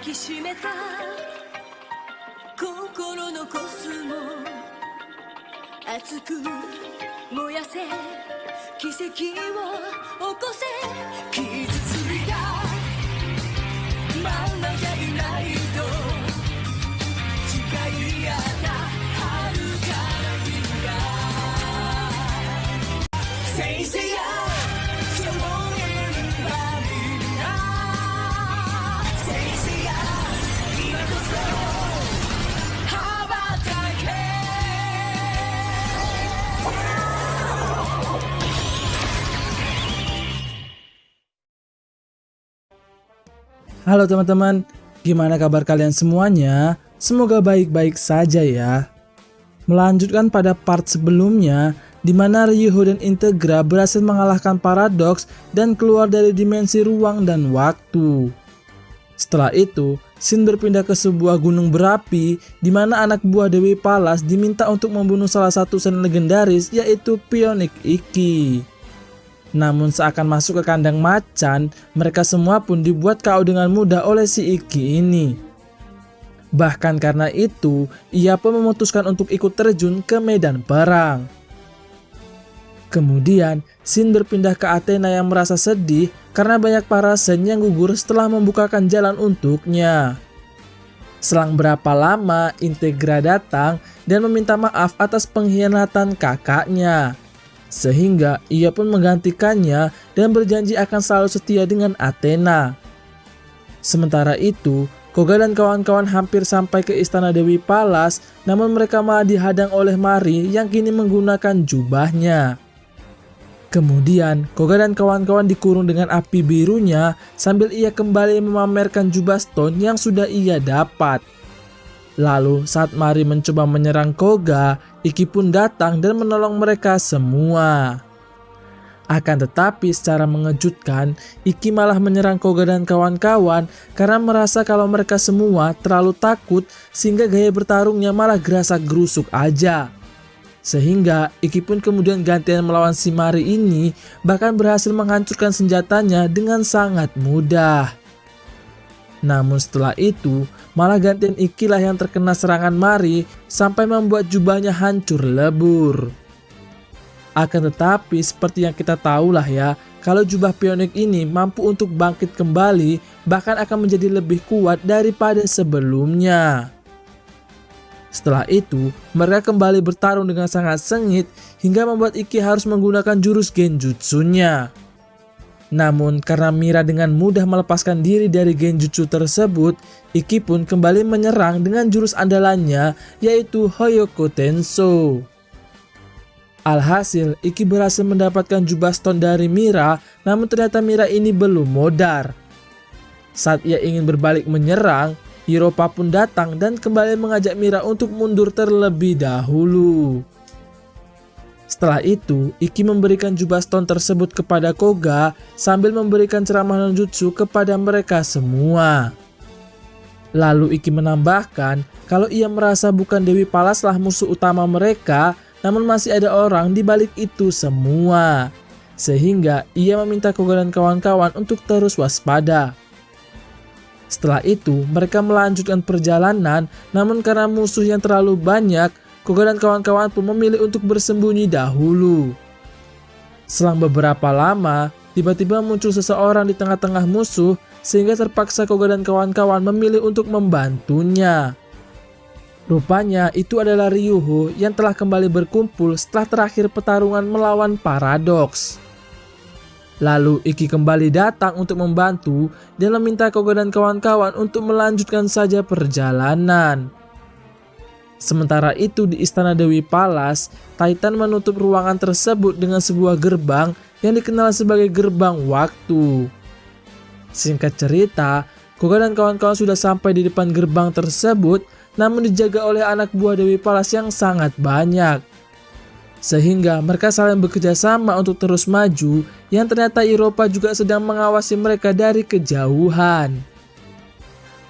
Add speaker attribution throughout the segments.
Speaker 1: きしめた心のコスモ熱く燃やせ奇跡を起こせ傷ついたまんまじゃいないと誓い合った遥かな日が Say say yeah
Speaker 2: Halo teman-teman, gimana kabar kalian semuanya? Semoga baik-baik saja ya. Melanjutkan pada part sebelumnya, di mana Ryuho dan Integra berhasil mengalahkan Paradox dan keluar dari dimensi ruang dan waktu. Setelah itu, Shin berpindah ke sebuah gunung berapi, di mana anak buah Dewi Palas diminta untuk membunuh salah satu Shin legendaris, yaitu Phoenix Ikki. Namun seakan masuk ke kandang macan, mereka semua pun dibuat KO dengan mudah oleh si Ikki ini. Bahkan karena itu, ia pun memutuskan untuk ikut terjun ke medan perang. Kemudian, Shin berpindah ke Athena yang merasa sedih karena banyak para Shin yang gugur setelah membukakan jalan untuknya. Selang berapa lama, Integra datang dan meminta maaf atas pengkhianatan kakaknya. Sehingga ia pun menggantikannya dan berjanji akan selalu setia dengan Athena. Sementara itu, Koga dan kawan-kawan hampir sampai ke istana Dewi Palas, namun mereka malah dihadang oleh Mari yang kini menggunakan jubahnya. Kemudian, Koga dan kawan-kawan dikurung dengan api birunya sambil ia kembali memamerkan jubah stone yang sudah ia dapat. Lalu saat Mari mencoba menyerang Koga, Ikki pun datang dan menolong mereka semua. Akan tetapi secara mengejutkan, Ikki malah menyerang Koga dan kawan-kawan karena merasa kalau mereka semua terlalu takut sehingga gaya bertarungnya malah gerasak-gerusuk aja. Sehingga Ikki pun kemudian gantian melawan si Mari ini, bahkan berhasil menghancurkan senjatanya dengan sangat mudah. Namun setelah itu, malah gantian Ikki lah yang terkena serangan Mari sampai membuat jubahnya hancur lebur. Akan tetapi seperti yang kita tahu lah ya, kalau jubah Phoenix ini mampu untuk bangkit kembali, bahkan akan menjadi lebih kuat daripada sebelumnya. Setelah itu, mereka kembali bertarung dengan sangat sengit hingga membuat Ikki harus menggunakan jurus genjutsunya. Namun karena Mira dengan mudah melepaskan diri dari genjutsu tersebut, Ikki pun kembali menyerang dengan jurus andalannya, yaitu Hoyoko Tenso. Alhasil, Ikki berhasil mendapatkan jubah stone dari Mira, namun ternyata Mira ini belum modar. Saat ia ingin berbalik menyerang, Europa pun datang dan kembali mengajak Mira untuk mundur terlebih dahulu. Setelah itu, Ikki memberikan jubah stone tersebut kepada Koga sambil memberikan ceramah ninjutsu kepada mereka semua. Lalu Ikki menambahkan kalau ia merasa bukan Dewi Palas lah musuh utama mereka, namun masih ada orang di balik itu semua. Sehingga ia meminta Koga dan kawan-kawan untuk terus waspada. Setelah itu, mereka melanjutkan perjalanan, namun karena musuh yang terlalu banyak, Koga dan kawan-kawan pun memilih untuk bersembunyi dahulu. Selang beberapa lama, tiba-tiba muncul seseorang di tengah-tengah musuh sehingga terpaksa Koga dan kawan-kawan memilih untuk membantunya. Rupanya itu adalah Ryuho yang telah kembali berkumpul setelah terakhir pertarungan melawan Paradox. Lalu Ikki kembali datang untuk membantu dan meminta Koga dan kawan-kawan untuk melanjutkan saja perjalanan. Sementara itu di istana Dewi Palas, Titan menutup ruangan tersebut dengan sebuah gerbang yang dikenal sebagai gerbang waktu. Singkat cerita, Koga dan kawan-kawan sudah sampai di depan gerbang tersebut, namun dijaga oleh anak buah Dewi Palas yang sangat banyak. Sehingga mereka saling bekerja sama untuk terus maju, yang ternyata Europa juga sedang mengawasi mereka dari kejauhan.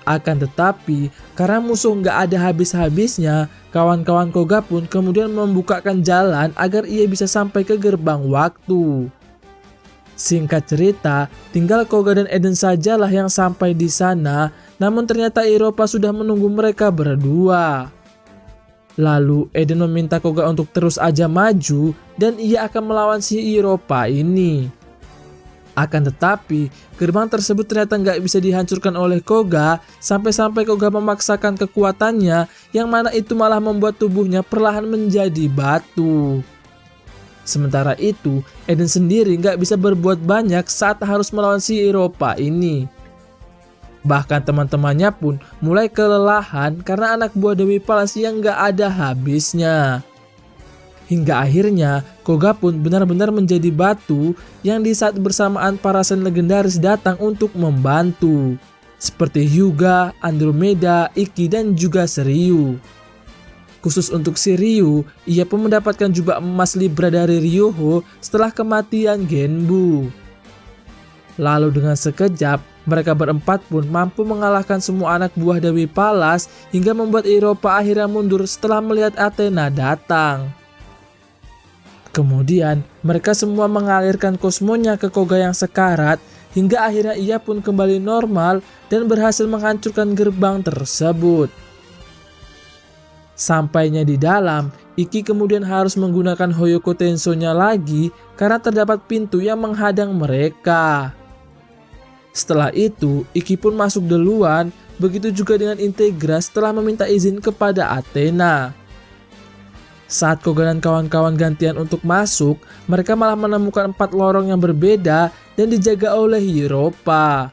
Speaker 2: Akan tetapi, karena musuh nggak ada habis-habisnya, kawan-kawan Koga pun kemudian membukakan jalan agar ia bisa sampai ke gerbang waktu. Singkat cerita, tinggal Koga dan Eden sajalah yang sampai di sana, namun ternyata Europa sudah menunggu mereka berdua. Lalu Eden meminta Koga untuk terus aja maju dan ia akan melawan si Europa ini. Akan tetapi, gerbang tersebut ternyata nggak bisa dihancurkan oleh Koga sampai-sampai Koga memaksakan kekuatannya yang mana itu malah membuat tubuhnya perlahan menjadi batu. Sementara itu, Eden sendiri nggak bisa berbuat banyak saat harus melawan si Europa ini. Bahkan teman-temannya pun mulai kelelahan karena anak buah Dewi Palas yang nggak ada habisnya. Hingga akhirnya Koga pun benar-benar menjadi batu yang di saat bersamaan para sen legendaris datang untuk membantu. Seperti Hyuga, Andromeda, Ikki dan juga Shiryu. Khusus untuk Shiryu, ia pun mendapatkan jubah emas Libra dari Ryuho setelah kematian Genbu. Lalu dengan sekejap, mereka berempat pun mampu mengalahkan semua anak buah Dewi Palas hingga membuat Europa akhirnya mundur setelah melihat Athena datang. Kemudian, mereka semua mengalirkan kosmonya ke Koga yang sekarat hingga akhirnya ia pun kembali normal dan berhasil menghancurkan gerbang tersebut. Sampainya di dalam, Ikki kemudian harus menggunakan Hoyoko Tenso-nya lagi karena terdapat pintu yang menghadang mereka. Setelah itu, Ikki pun masuk duluan, begitu juga dengan Integra setelah meminta izin kepada Athena. Saat Koga dan kawan-kawan gantian untuk masuk, mereka malah menemukan 4 lorong yang berbeda dan dijaga oleh Europa.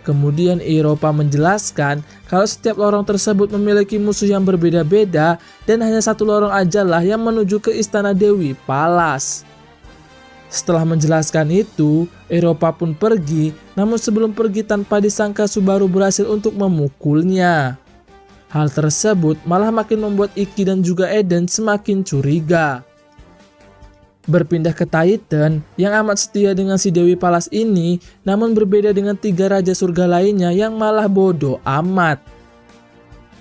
Speaker 2: Kemudian Europa menjelaskan kalau setiap lorong tersebut memiliki musuh yang berbeda-beda dan hanya satu lorong ajalah yang menuju ke istana Dewi Palas. Setelah menjelaskan itu, Europa pun pergi, namun sebelum pergi tanpa disangka Subaru berhasil untuk memukulnya. Hal tersebut malah makin membuat Ikki dan juga Eden semakin curiga. Berpindah ke Titan yang amat setia dengan si Dewi Palas ini, namun berbeda dengan 3 raja surga lainnya yang malah bodoh amat.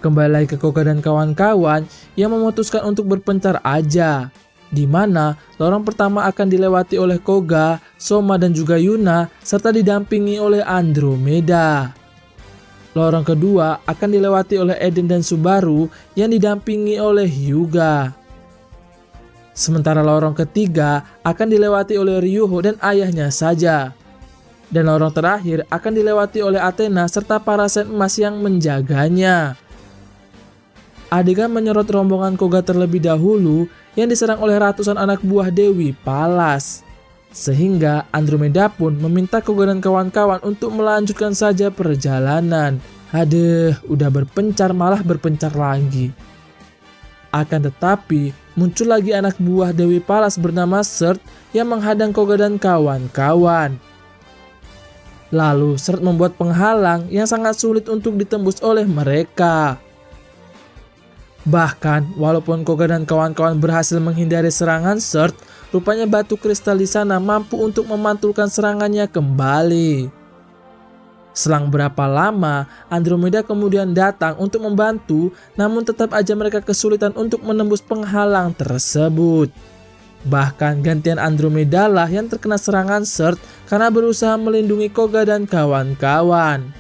Speaker 2: Kembali lagi ke Koga dan kawan-kawan yang memutuskan untuk berpencar aja, di mana lorong pertama akan dilewati oleh Koga, Soma dan juga Yuna serta didampingi oleh Andromeda. Lorong kedua akan dilewati oleh Eden dan Subaru yang didampingi oleh Hyuga. Sementara lorong ketiga akan dilewati oleh Ryuho dan ayahnya saja. Dan lorong terakhir akan dilewati oleh Athena serta para sen emas yang menjaganya. Adegan menyorot rombongan Koga terlebih dahulu yang diserang oleh ratusan anak buah Dewi Palas. Sehingga Andromeda pun meminta Koga dan kawan-kawan untuk melanjutkan saja perjalanan. Aduh, udah berpencar malah berpencar lagi. Akan tetapi, muncul lagi anak buah Dewi Palas bernama Surt yang menghadang Koga dan kawan-kawan. Lalu Surt membuat penghalang yang sangat sulit untuk ditembus oleh mereka. Bahkan, walaupun Koga dan kawan-kawan berhasil menghindari serangan Surt, rupanya batu kristal di sana mampu untuk memantulkan serangannya kembali. Selang berapa lama, Andromeda kemudian datang untuk membantu, namun tetap aja mereka kesulitan untuk menembus penghalang tersebut. Bahkan gantian Andromeda lah yang terkena serangan Surt karena berusaha melindungi Koga dan kawan-kawan.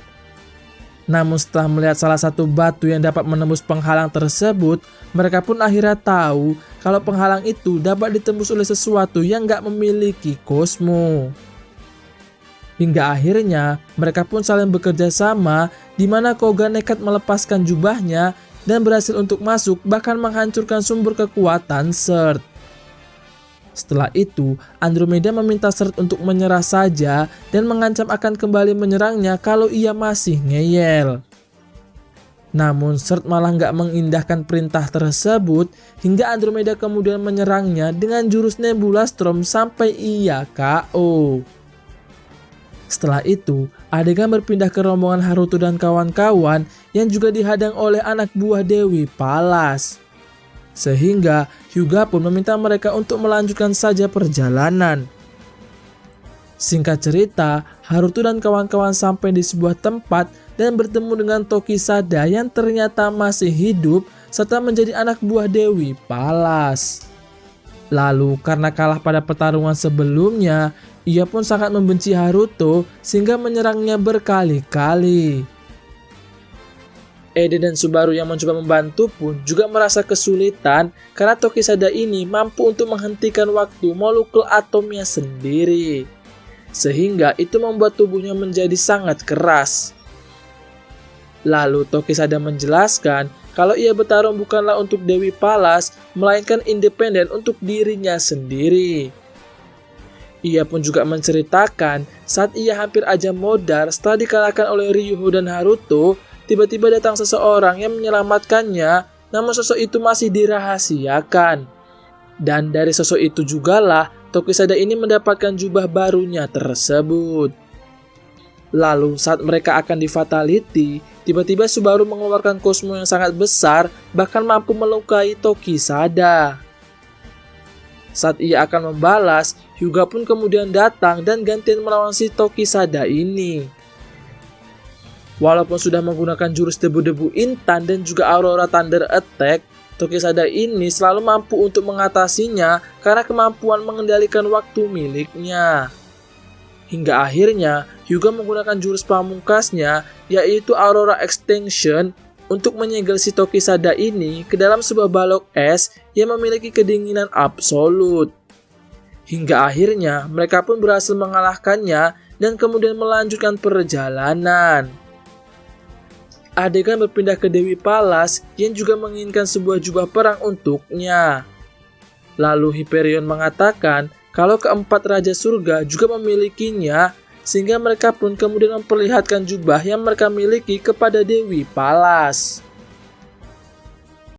Speaker 2: Namun setelah melihat salah satu batu yang dapat menembus penghalang tersebut, mereka pun akhirnya tahu kalau penghalang itu dapat ditembus oleh sesuatu yang gak memiliki kosmo. Hingga akhirnya mereka pun saling bekerja sama, di mana Koga nekat melepaskan jubahnya dan berhasil untuk masuk bahkan menghancurkan sumber kekuatan Surt. Setelah itu, Andromeda meminta Surt untuk menyerah saja dan mengancam akan kembali menyerangnya kalau ia masih ngeyel. Namun Surt malah nggak mengindahkan perintah tersebut hingga Andromeda kemudian menyerangnya dengan jurus Nebula Storm sampai ia KO. Setelah itu, adegan berpindah ke rombongan Haruto dan kawan-kawan yang juga dihadang oleh anak buah Dewi Palas. Sehingga Hyuga pun meminta mereka untuk melanjutkan saja perjalanan. Singkat cerita, Haruto dan kawan-kawan sampai di sebuah tempat dan bertemu dengan Tokisada yang ternyata masih hidup serta menjadi anak buah Dewi Palas. Lalu karena kalah pada pertarungan sebelumnya, ia pun sangat membenci Haruto sehingga menyerangnya berkali-kali. Ede dan Subaru yang mencoba membantu pun juga merasa kesulitan karena Tokisada ini mampu untuk menghentikan waktu molekul atomnya sendiri. Sehingga itu membuat tubuhnya menjadi sangat keras. Lalu Tokisada menjelaskan kalau ia bertarung bukanlah untuk Dewi Palas, melainkan independen untuk dirinya sendiri. Ia pun juga menceritakan saat ia hampir aja modar setelah dikalahkan oleh Ryuho dan Haruto, tiba-tiba datang seseorang yang menyelamatkannya, namun sosok itu masih dirahasiakan. Dan dari sosok itu jugalah Tokisada ini mendapatkan jubah barunya tersebut. Lalu saat mereka akan di Fatality, tiba-tiba Subaru mengeluarkan kosmo yang sangat besar, bahkan mampu melukai Tokisada. Saat ia akan membalas, Hyuga pun kemudian datang dan gantian melawan si Tokisada ini. Walaupun sudah menggunakan jurus debu-debu intan dan juga Aurora Thunder Attack, Tokisada ini selalu mampu untuk mengatasinya karena kemampuan mengendalikan waktu miliknya. Hingga akhirnya, Hyuga menggunakan jurus pamungkasnya, yaitu Aurora Extinction, untuk menyegel si Tokisada ini ke dalam sebuah balok es yang memiliki kedinginan absolut. Hingga akhirnya, mereka pun berhasil mengalahkannya dan kemudian melanjutkan perjalanan. Adegan berpindah ke Dewi Palas yang juga menginginkan sebuah jubah perang untuknya. Lalu Hyperion mengatakan kalau keempat Raja Surga juga memilikinya, sehingga mereka pun kemudian memperlihatkan jubah yang mereka miliki kepada Dewi Palas.